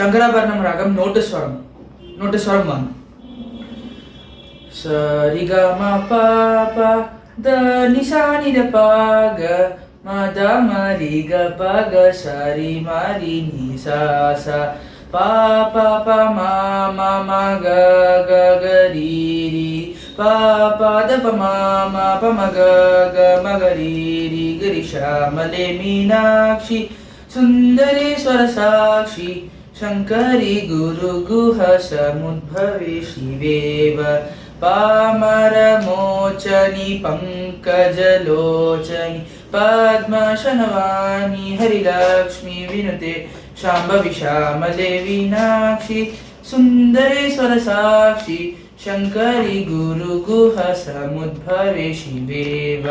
శంకరాభరణం రాగం నోటు స్వరం 1 సరి గ మ ప ప ద ని సా ని ద ప గ మ ద మ రి గ ప గ స రి మ రి ని సా సా ప ప ప మ మ మ గ గ గ రి రి ప ప ద ప మ మ ప మ గ గ మ గ రి రి గ రి శ్యామలే మీనాక్షి సుందరేశ్వర సాక్షి శంకరి గురు గుహ సముద్భవే శివేవ పామరమోచని పంకజలోచని పద్మశనవాని హరిలక్ష్మి వినుతే శాంభవి శ్యామలే మీనాక్షి సుందరేశ్వర సాక్షి శంకరి గురు గుహ సముద్భవే శివేవ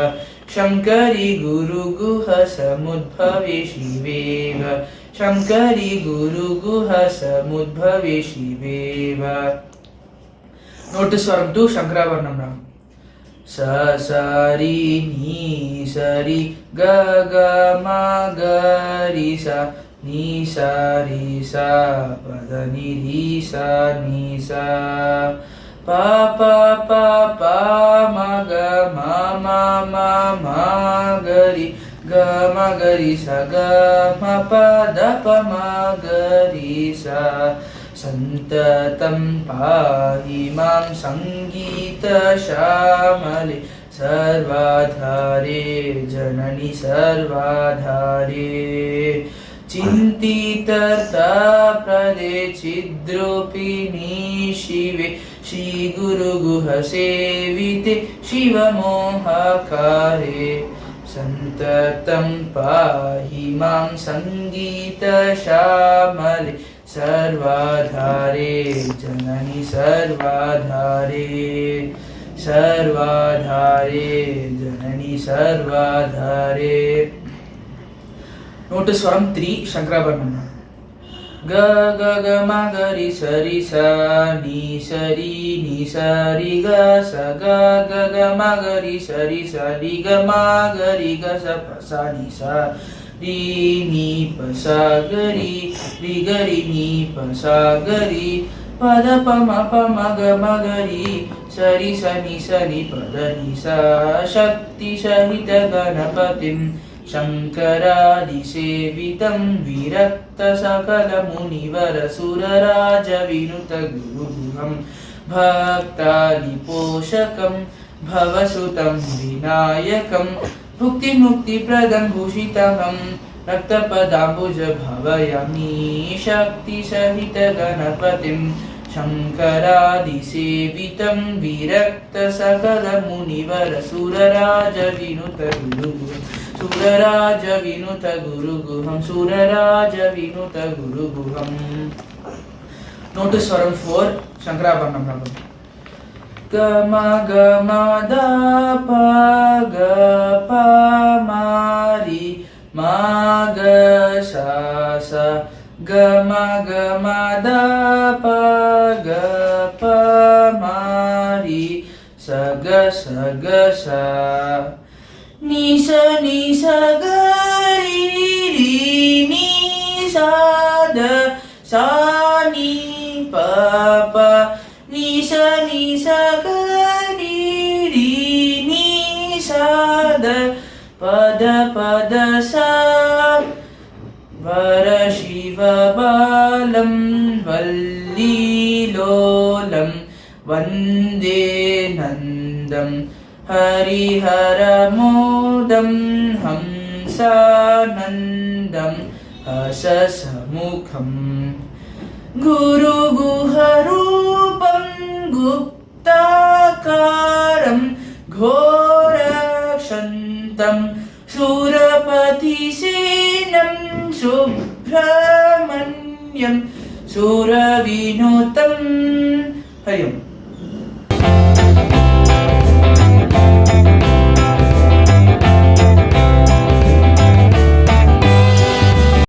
శంకరి గురు గుహ సముద్భవే శివేవ శంకరి గురు గుహ సముద్భవే శివేవ. నోటు స్వరం 2 శంకరాభరణం రాగం స సరి ని సరి గ గ మ గ రి స ని స రి స ప ద ని రి స ని స ప ప ప ప మ గ మ మ మ మ గ రి గ మ గ రి స గ మ ప ద ప మ గ రి స సంతతం పాహి మాం సంగీత శ్యామలే సర్వాధారే జనని సర్వాధారే చింతితర్తాప్రదే చిద్రూపిణి శివే శ్రీ గురు గుహ సేవితే శివమోహకారే సంతతం పాహి మాం సంగీత శ్యామలే सर्वाधारे जननी सर्वाधारे सर्वाधारे जननी सर्वाधारे. नोट स्वरम 3 शंकराभरणम ग ग ग म ग रि स रि स नि स रि ग स ग ग ग म ग रि स रि स रि ग म ग रि ग स प स नि स ri ni pa sa ga ri ri ga ri ni pa sa ga ri pa da pa ma ga ri sa ri sa ni pa da ni sa shakti sahita ganapatim shankaraadi sevitam virakta sakala munivara suraraja vinuta guruham bhaktadi poshakam bhavasutam vinayakam भुक्ति मुक्ति प्रदं भूषितहं रक्तपदाम्बुज भावयामि शक्ति सहित गणपतिं शंकरादिसेवितं विरक्त सकल मुनिवर सुरराज विनुत गुरुगुहं सुरराज विनुत गुरुगुहं सुरराज विनुत गुरुगुहं. Note स्वरम 4 शंकराभरणम रागम ग म ग म द प ग प म रि म ग स स ग म द प ग प म रि स ग स नि स ग रि रि नि सा द सा नि प प ni sa ga ri ri ni sa da pa da sa vara shiva balam vallilolam vande nandam hariharamodam hamsanandam hasasamukham गुरु गुहरूपं गुप्ताकारं घोरक्षन्तं सुरपतिसेनं सुब्रह्मण्यं सुरविनुतं हरि ओम्.